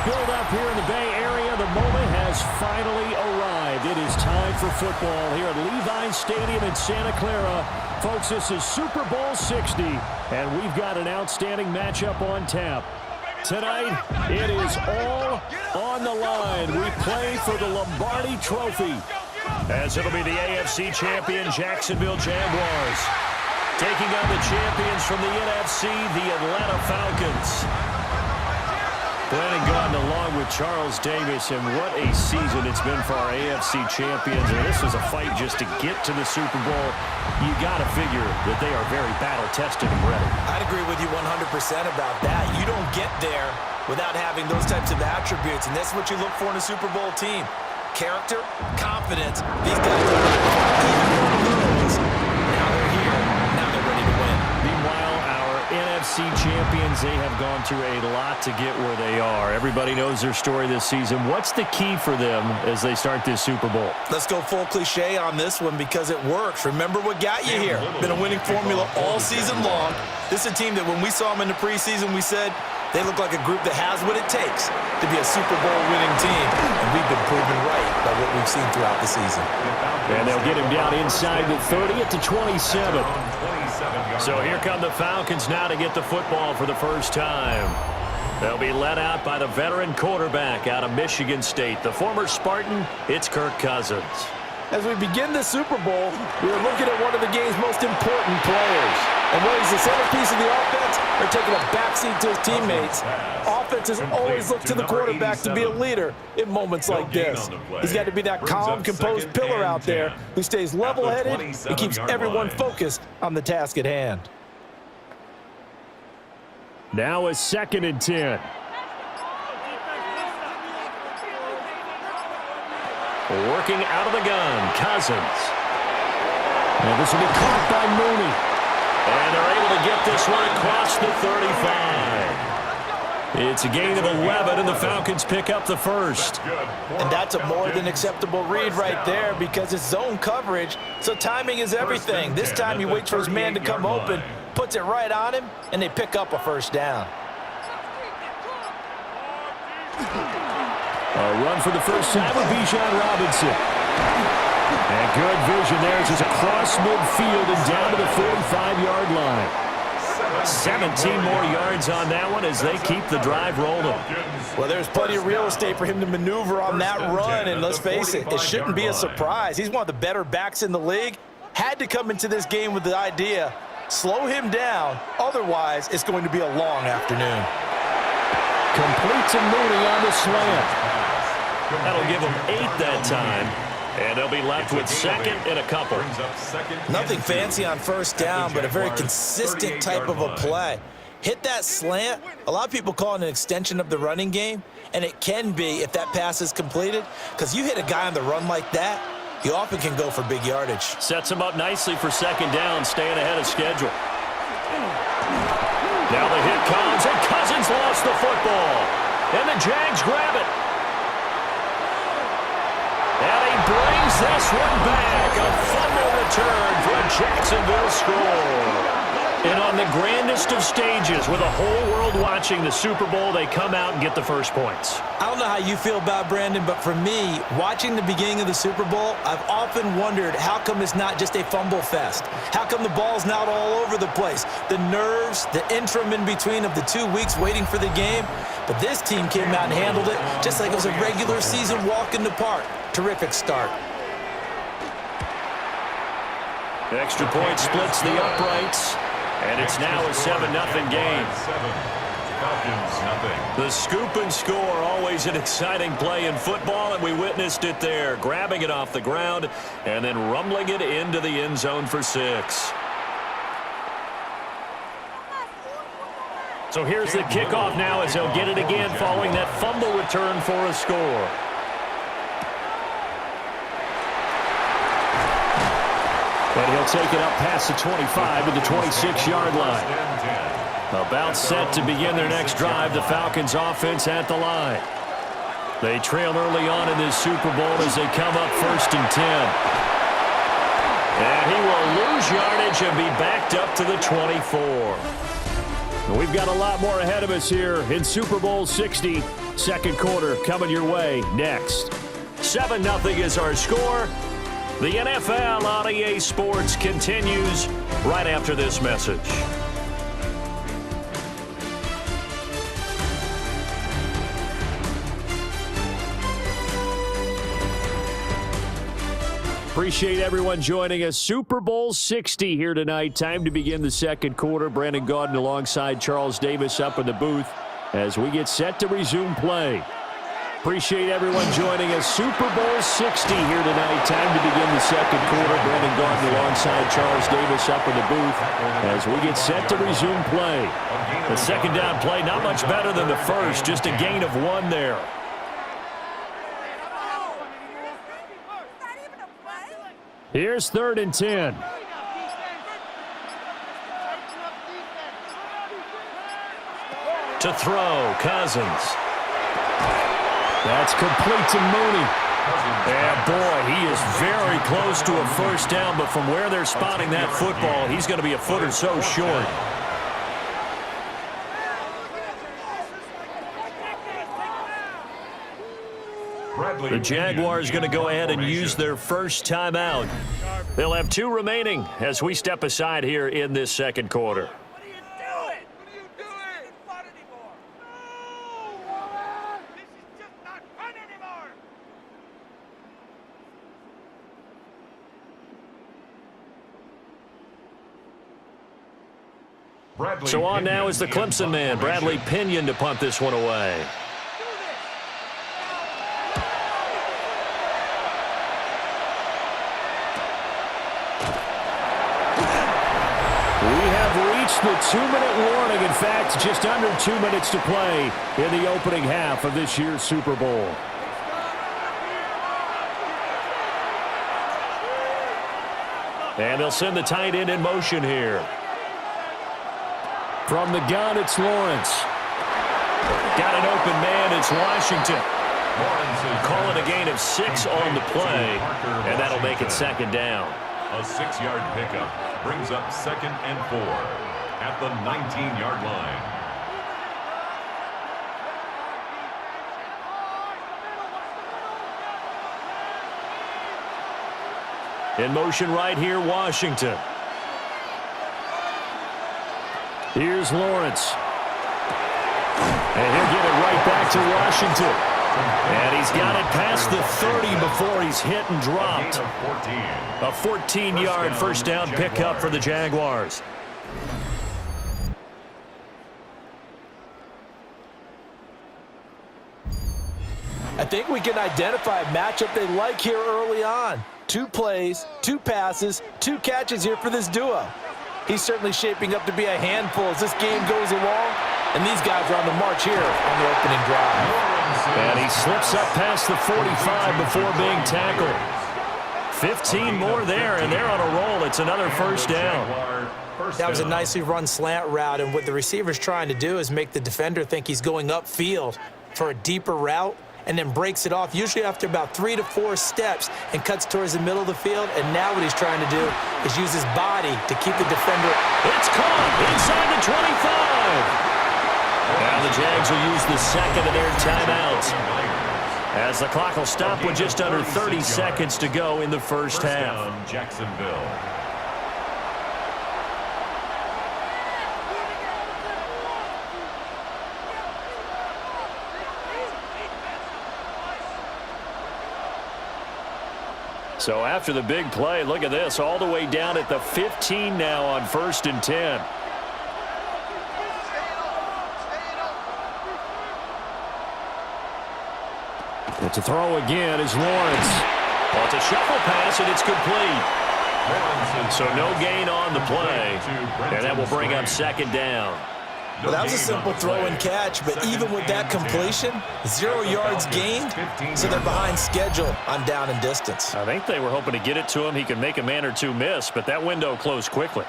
build-up here in the Bay Area. The moment has finally arrived. It is time for football here at Levi Stadium in Santa Clara. Folks, this is Super Bowl 60, and we've got an outstanding matchup on tap. Tonight, it is all on the line. We play for the Lombardi Trophy, as it'll be the AFC champion Jacksonville Jaguars taking on the champions from the NFC, the Atlanta Falcons. Brandon Gaudin along with Charles Davis, and what a season it's been for our AFC champions. And this was a fight just to get to the Super Bowl. You got to figure that they are very battle-tested and ready. I'd agree with you 100% about that. You don't get there without having those types of attributes, and that's what you look for in a Super Bowl team. Character, confidence. These guys are now they're here. Now they're ready to win. Meanwhile, our NFC champions, they have gone through a lot to get where they are. Everybody knows their story this season. What's the key for them as they start this Super Bowl? Let's go full cliche on this one because it works. Remember what got you here. Been a winning formula all season long. This is a team that when we saw them in the preseason, we said they look like a group that has what it takes to be a Super Bowl winning team. And we've been proven right by what we've seen throughout the season. And they'll get him down inside the 30 at the 27. So here come the Falcons now to get the football for the first time. They'll be led out by the veteran quarterback out of Michigan State. The former Spartan, it's Kirk Cousins. As we begin the Super Bowl, we are looking at one of the game's most important players. And whether he's the centerpiece of the offense or taking a backseat to his teammates, offenses always look to the quarterback to be a leader in moments like this. He's got to be that calm, composed pillar out there who stays level-headed and keeps everyone focused on the task at hand. Now a 2nd and 10. Working out of the gun, Cousins. And this will be caught by Mooney. And they're able to get this one across the 35. It's a gain of 11, and the Falcons pick up the first. And that's a more than acceptable read right there because it's zone coverage, so timing is everything. This time he waits for his man to come open, puts it right on him, and they pick up a first down. A run for the first time with Bijan Robinson. And good vision there as it's across midfield and down to the 45-yard line. 17 more yards on that one as they keep the drive rolling. Well, there's plenty of real estate for him to maneuver on that run, and let's face it, it shouldn't be a surprise. He's one of the better backs in the league. Had to come into this game with the idea, slow him down, otherwise it's going to be a long afternoon. Complete to Mooney on the slant. That'll give them 8 that time. And they'll be left with 2nd and a couple. Nothing fancy on first down, but a very consistent type of a play. Hit that slant. A lot of people call it an extension of the running game, and it can be if that pass is completed, because you hit a guy on the run like that, you often can go for big yardage. Sets him up nicely for 2nd down, staying ahead of schedule. Now the hit comes, and Cousins lost the football. And the Jags grab it. And he brings this one back. A fumble return for a Jacksonville score. And on the grandest of stages, with the whole world watching the Super Bowl, they come out and get the first points. I don't know how you feel about Brandon, but for me, watching the beginning of the Super Bowl, I've often wondered how come it's not just a fumble fest? How come the ball's not all over the place? The nerves, the interim in between of the 2 weeks waiting for the game. But this team came out and handled it just like it was a regular season walk in the park. Terrific start. The extra point splits the uprights, and it's now a 7-0 game. The scoop and score, always an exciting play in football, and we witnessed it there, grabbing it off the ground and then rumbling it into the end zone for 6. So here's the kickoff now as they'll get it again following that fumble return for a score. And he'll take it up past the 25 to the 26-yard line. About set to begin their next drive, the Falcons offense at the line. They trail early on in this Super Bowl as they come up 1st and 10. And he will lose yardage and be backed up to the 24. We've got a lot more ahead of us here in Super Bowl 60. Second quarter coming your way next. 7-0 is our score. The NFL on EA Sports continues right after this message. Appreciate everyone joining us. Super Bowl 60 here tonight. Time to begin the second quarter. Brandon Gaudin alongside Charles Davis up in the booth as we get set to resume play. Appreciate everyone joining us. Super Bowl 60 here tonight. Time to begin the second quarter. Brandon Gaudin alongside Charles Davis up in the booth as we get set to resume play. The second down play, not much better than the first. Just a gain of 1 there. Here's 3rd and 10. To throw, Cousins. That's complete to Mooney. And boy, he is very close to a first down, but from where they're spotting that football, he's going to be a foot or so short. The Jaguars going to go ahead and use their first timeout. They'll have 2 remaining as we step aside here in this second quarter. So on now is the Clemson man, Bradley Pinion, to punt this one away. We have reached the 2-minute warning. In fact, just under 2 minutes to play in the opening half of this year's Super Bowl. And they'll send the tight end in motion here. From the gun, it's Lawrence. Got an open man, it's Washington. Call it a gain of 6 on the play, and that'll make it second down. A 6-yard pickup brings up 2nd and 4 at the 19-yard line. In motion right here, Washington. Here's Lawrence. And he'll get it right back to Washington. And he's got it past the 30 before he's hit and dropped. A 14-yard first down pickup for the Jaguars. I think we can identify a matchup they like here early on. 2 plays, 2 passes, 2 catches here for this duo. He's certainly shaping up to be a handful as this game goes along, and these guys are on the march here on the opening drive. And he slips up past the 45 before being tackled. 15 more there, and they're on a roll. It's another first down. That was a nicely run slant route, and what the receiver's trying to do is make the defender think he's going upfield for a deeper route, and then breaks it off, usually after about 3 to 4 steps, and cuts towards the middle of the field. And now what he's trying to do is use his body to keep the defender. It's caught inside the 25. Now the Jags will use the second of their timeouts, as the clock will stop with just under 30 seconds to go in the first half. Jacksonville. So after the big play, look at this, all the way down at the 15 now on 1st and 10. And to throw again is Lawrence. Well, it's a shuffle pass, and it's complete. So no gain on the play, and that will bring up second down. Well, that was a simple throw and catch, but even with that completion, 0 yards gained, so they're behind schedule on down and distance. I think they were hoping to get it to him. He could make a man or two miss, but that window closed quickly.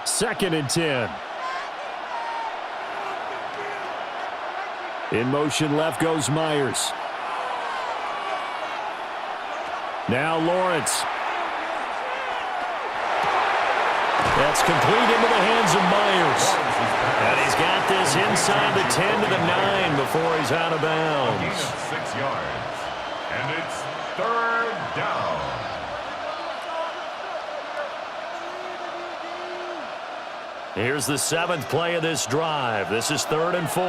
Second and 10. In motion left goes Myers. Now Lawrence. That's complete into the hands of Myers. And he's got this inside the 10 to the 9 before he's out of bounds. 6 yards. And it's third down. Here's the 7th play of this drive. This is 3rd and 4.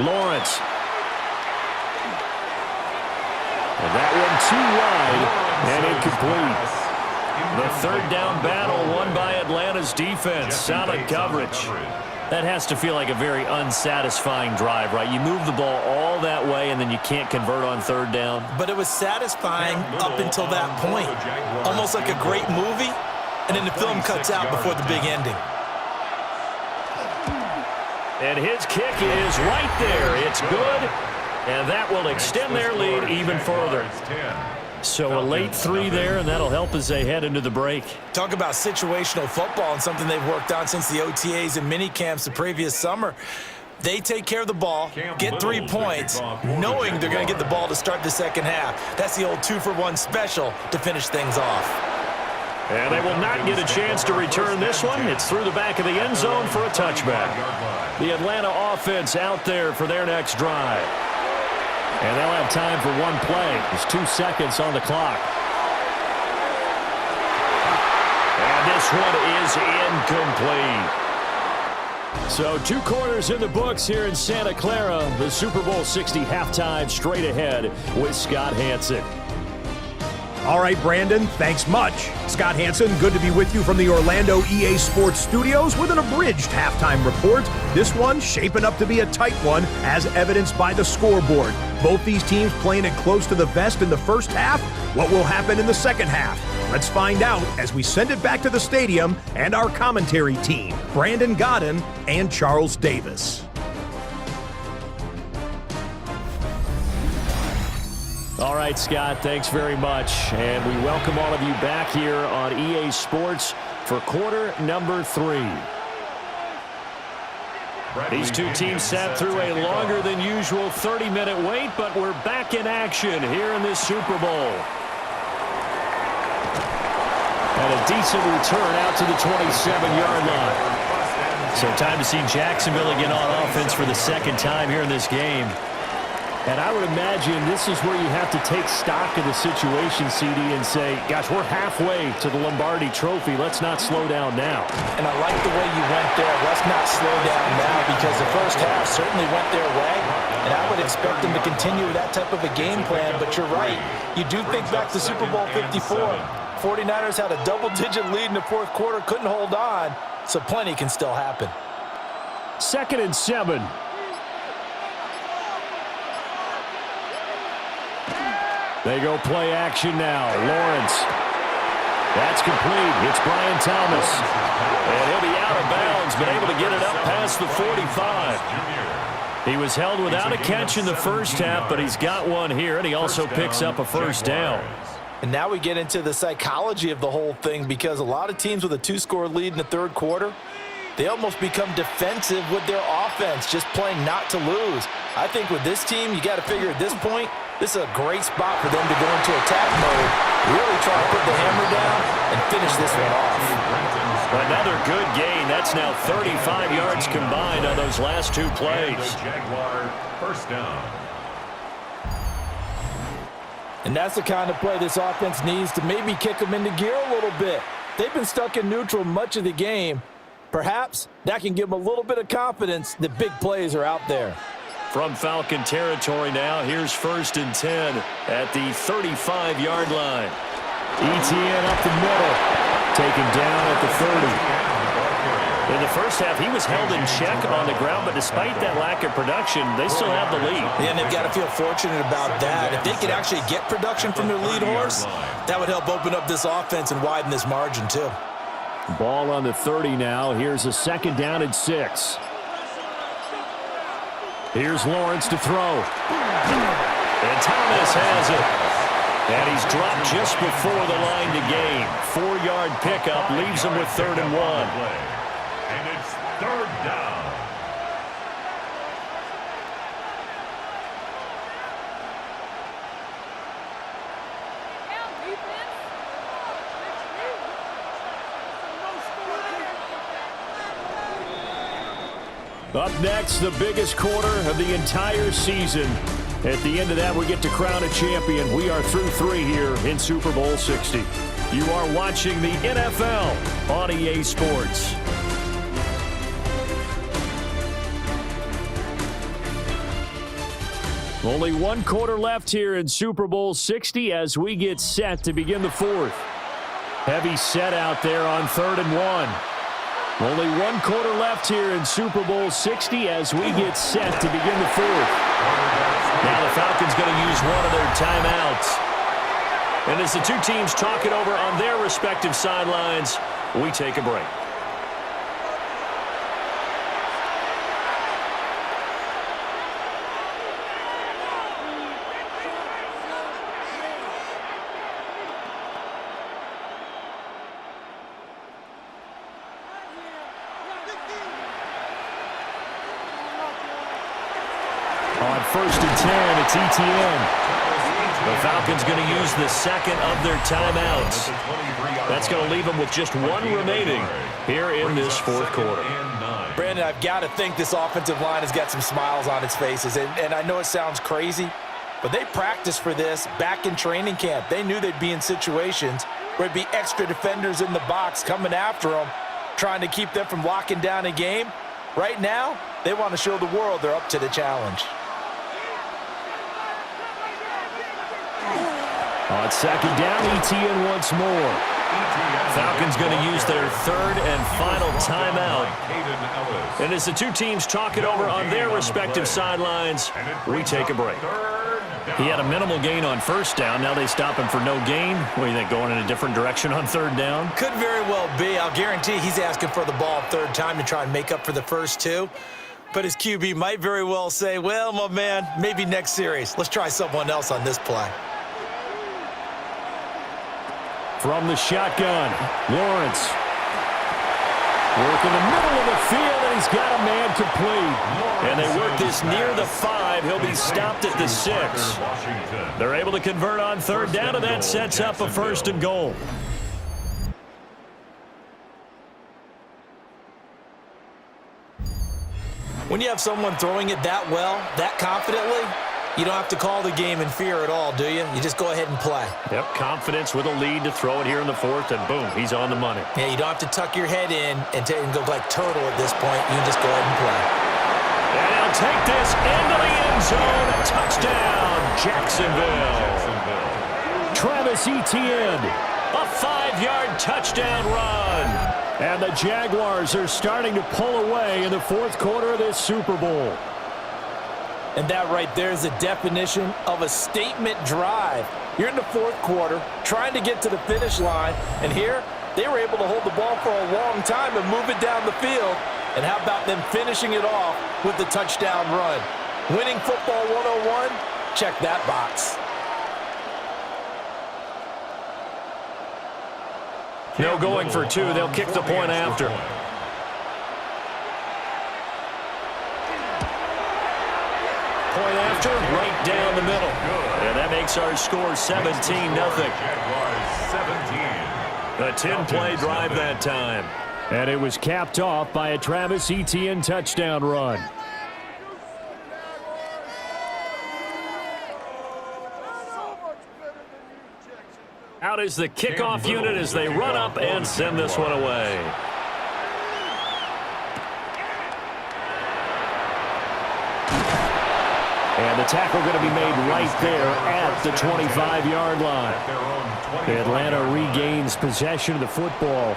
Lawrence. And that one too wide and incomplete. The 3rd down battle won by Atlanta's defense. Solid coverage. That has to feel like a very unsatisfying drive, right? You move the ball all that way, and then you can't convert on 3rd down. But it was satisfying up until that point. Almost like a great movie, and then the film cuts out before the big ending. And his kick is right there. It's good, and that will extend their lead even further. So a late 3 there, and that'll help as they head into the break. Talk about situational football and something they've worked on since the OTAs and mini camps the previous summer. They take care of the ball, get 3 points, knowing they're going to get the ball to start the second half. That's the old 2-for-1 special to finish things off. And they will not get a chance to return this one. It's through the back of the end zone for a touchback. The Atlanta offense out there for their next drive. And they'll have time for one play. There's 2 seconds on the clock. And this one is incomplete. So 2 quarters in the books here in Santa Clara. The Super Bowl 60 halftime straight ahead with Scott Hanson. All right, Brandon, thanks much. Scott Hanson, good to be with you from the Orlando EA Sports Studios with an abridged halftime report. This one shaping up to be a tight one, as evidenced by the scoreboard. Both these teams playing it close to the vest in the first half. What will happen in the second half? Let's find out as we send it back to the stadium and our commentary team, Brandon Godden and Charles Davis. All right, Scott, thanks very much. And we welcome all of you back here on EA Sports for quarter number 3. These 2 teams sat through a longer than usual 30-minute wait, but we're back in action here in this Super Bowl. And a decent return out to the 27-yard line. So time to see Jacksonville again on offense for the 2nd time here in this game. And I would imagine this is where you have to take stock of the situation, CD, and say, gosh, we're halfway to the Lombardi Trophy. Let's not slow down now. And I like the way you went there. Let's not slow down now, because the first half certainly went their way. And I would expect them to continue with that type of a game plan. But you're right. You do think back to Super Bowl 54. 49ers had a double-digit lead in the 4th quarter, couldn't hold on. So plenty can still happen. 2nd and 7. They go play action now. Lawrence. That's complete. It's Brian Thomas. And he'll be out of bounds, but able to get it up past the 45. He was held without a catch in the first half, but he's got one here, and he also picks up a first down. And now we get into the psychology of the whole thing, because a lot of teams with a 2-score lead in the 3rd quarter, they almost become defensive with their offense, just playing not to lose. I think with this team, you got to figure at this point, this is a great spot for them to go into attack mode, really try to put the hammer down and finish this one off. Another good gain. That's now 35 yards combined on those last 2 plays. Jaguar first down. And that's the kind of play this offense needs to maybe kick them into gear a little bit. They've been stuck in neutral much of the game. Perhaps that can give them a little bit of confidence that big plays are out there. From Falcon territory now, here's 1st and 10 at the 35-yard line. ETN up the middle, taken down at the 30. In the first half, he was held in check on the ground, but despite that lack of production, they still have the lead. And they've got to feel fortunate about that. If they could actually get production from their lead horse, that would help open up this offense and widen this margin too. Ball on the 30 now. Here's a 2nd down and 6. Here's Lawrence to throw. And Thomas has it. And he's dropped just before the line to gain. 4-yard pickup leaves him with 3rd and 1. And it's 3rd down. Up next, the biggest quarter of the entire season. At the end of that, we get to crown a champion. We are through 3 here in Super Bowl 60. You are watching the NFL on EA Sports. Only 1 quarter left here in Super Bowl 60 as we get set to begin the 4th. Heavy set out there on 3rd and 1. Only 1 quarter left here in Super Bowl 60 as we get set to begin the 4th. Now the Falcons going to use one of their timeouts. And as the two teams talk it over on their respective sidelines, we take a break. On 1st and 10, it's ETN. The Falcons going to use the second of their timeouts. That's going to leave them with just 1 remaining here in this 4th quarter. Brandon, I've got to think this offensive line has got some smiles on its faces. And I know it sounds crazy, but they practiced for this back in training camp. They knew they'd be in situations where there'd be extra defenders in the box coming after them, trying to keep them from locking down a game. Right now, they want to show the world they're up to the challenge. On 2nd down, ETN once more. Falcons going to use their 3rd and final timeout. And as the two teams talk it over on their respective sidelines, we take a break. He had a minimal gain on 1st down. Now they stop him for no gain. What do you think, going in a different direction on 3rd down? Could very well be. I'll guarantee he's asking for the ball 3rd time to try and make up for the first 2. But his QB might very well say, well, my man, maybe next series. Let's try someone else on this play. From the shotgun, Lawrence. Work in the middle of the field, and he's got a man complete. And they work this near the 5. He'll be stopped at the 6. They're able to convert on 3rd down, and that sets up a 1st and goal. When you have someone throwing it that well, that confidently, you don't have to call the game in fear at all, do you? You just go ahead and play. Yep, confidence with a lead to throw it here in the 4th, and boom, he's on the money. Yeah, you don't have to tuck your head in and go like turtle at this point. You can just go ahead and play. And he'll take this into the end zone. Touchdown, Jacksonville. Travis Etienne, a 5-yard touchdown run. And the Jaguars are starting to pull away in the 4th quarter of this Super Bowl. And that right there is the definition of a statement drive. You're in the 4th quarter, trying to get to the finish line, and here they were able to hold the ball for a long time and move it down the field. And how about them finishing it off with the touchdown run? Winning football 101? Check that box. No going for 2. They'll kick the point after. Point after, right down the middle. And that makes our score 17-0. A 10-play drive that time. And it was capped off by a Travis Etienne touchdown run. Out is the kickoff unit as they run up and send this one away. And the tackle going to be made right there at the 25-yard line. Atlanta regains possession of the football.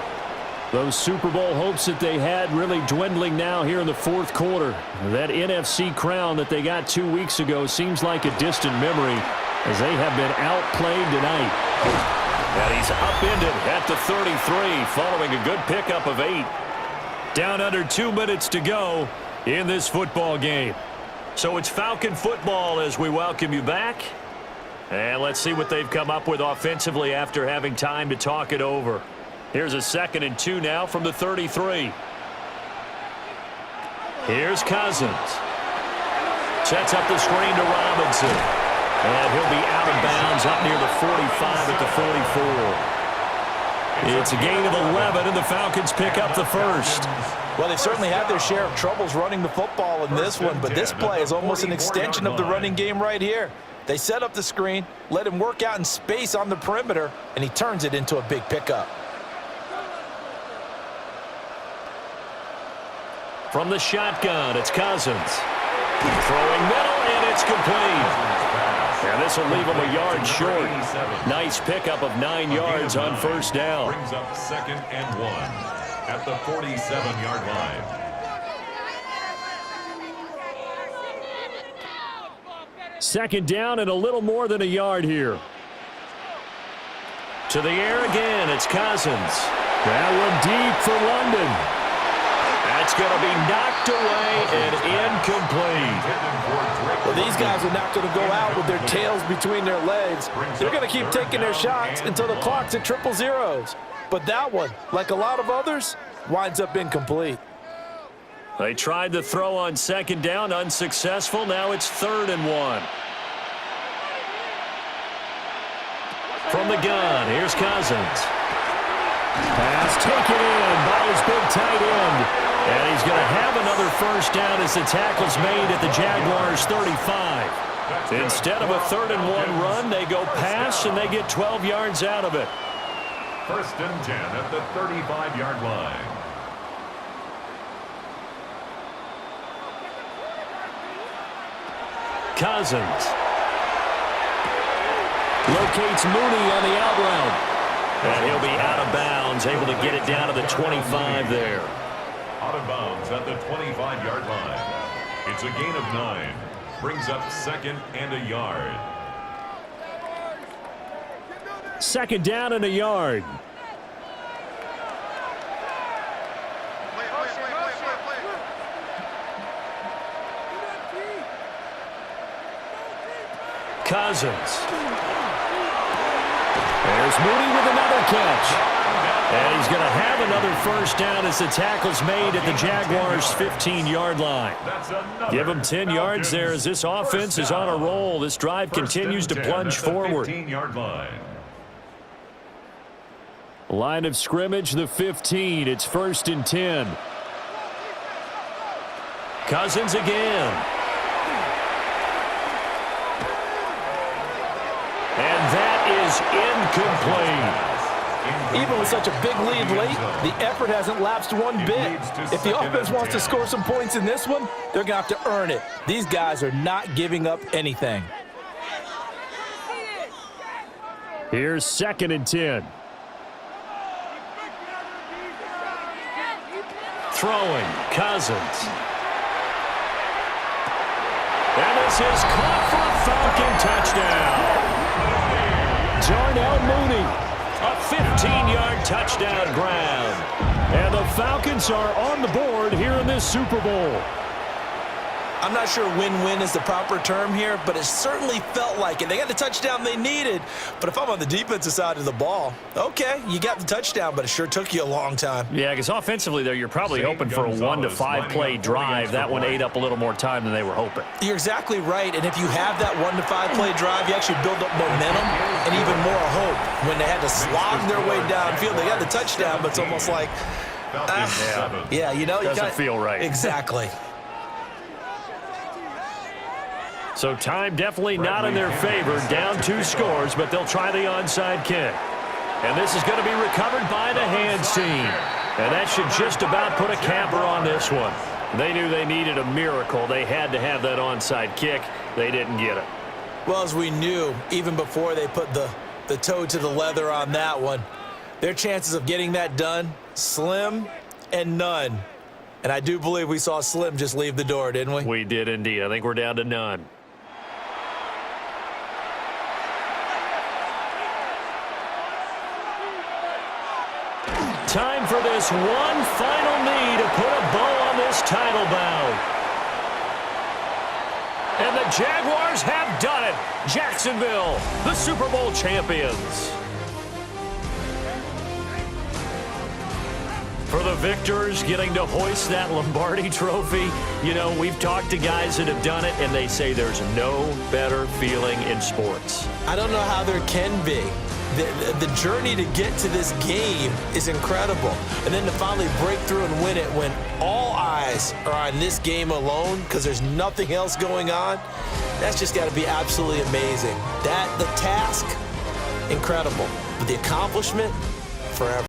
Those Super Bowl hopes that they had really dwindling now here in the 4th quarter. That NFC crown that they got 2 weeks ago seems like a distant memory as they have been outplayed tonight. And he's upended at the 33 following a good pickup of 8. Down under 2 minutes to go in this football game. So it's Falcon football as we welcome you back. And let's see what they've come up with offensively after having time to talk it over. Here's a 2nd and 2 now from the 33. Here's Cousins. Sets up the screen to Robinson. And he'll be out of bounds up near the 45 at the 44. It's a gain of 11, and the Falcons pick up the first. Well, they certainly had their share of troubles running the football in this one, but this play is almost an extension of the running game right here. They set up the screen, let him work out in space on the perimeter, and he turns it into a big pickup. From the shotgun, it's Cousins. Throwing middle, and it's complete. And this will leave him a yard short. Nice pickup of 9 yards on first down. Brings up 2nd and 1 at the 47-yard line. Second down and a little more than a yard here. To the air again, it's Cousins. That one deep for London. That's going to be knocked away and incomplete. Well, these guys are not going to go out with their tails between their legs. They're going to keep taking their shots until the clock's at 000. But that one, like a lot of others, winds up incomplete. They tried the throw on second down, unsuccessful. Now it's 3rd and 1. From the gun, here's Cousins. Pass taken in by his big tight end. And he's going to have another first down as the tackle's made at the Jaguars' 35. Instead of a 3rd and 1 run, they go pass and they get 12 yards out of it. 1st and 10 at the 35-yard line. Cousins locates Mooney on the out route. And he'll be out of bounds, able to get it down to the 25 there. Out of bounds at the 25-yard line. It's a gain of 9. Brings up 2nd and a yard. 2nd down and a yard. Cousins. There's Mooney with another catch. And he's going to have another first down as the tackle's made at the Jaguars' 15-yard line. Give him 10 yards there as this offense is on a roll. This drive continues to plunge forward. 15-yard line. Line of scrimmage, the 15. It's 1st and 10. Cousins again. And that is incomplete. Even with such a big lead late, the effort hasn't lapsed one bit. If the offense wants to score some points in this one, they're going to have to earn it. These guys are not giving up anything. Here's 2nd and 10. Throwing, Cousins. And this is caught for a Falcon touchdown. Darnell Mooney. A 15-yard touchdown grab. And the Falcons are on the board here in this Super Bowl. I'm not sure win-win is the proper term here, but it certainly felt like it. They got the touchdown they needed, but if I'm on the defensive side of the ball, okay, you got the touchdown, but it sure took you a long time. Yeah, because offensively there, you're probably hoping for a 1 to 5 play drive. That one ate up a little more time than they were hoping. You're exactly right, and if you have that 1 to 5 play drive, you actually build up momentum and even more hope. When they had to slog their way downfield, they got the touchdown, but it's almost like, yeah, you know, doesn't feel right. Exactly. So time definitely not in their favor. Down 2 scores, but they'll try the onside kick. And this is going to be recovered by the hands team. And that should just about put a capper on this one. They knew they needed a miracle. They had to have that onside kick. They didn't get it. Well, as we knew, even before they put the toe to the leather on that one, their chances of getting that done, slim and none. And I do believe we saw Slim just leave the door, didn't we? We did indeed. I think we're down to none. Time for this one final knee to put a bow on this title bout. And the Jaguars have done it. Jacksonville, the Super Bowl champions. For the victors getting to hoist that Lombardi trophy, you know, we've talked to guys that have done it, and they say there's no better feeling in sports. I don't know how there can be. the journey to get to this game is incredible. And then to finally break through and win it when all eyes are on this game alone because there's nothing else going on, that's just got to be absolutely amazing. The task, incredible. But the accomplishment, forever.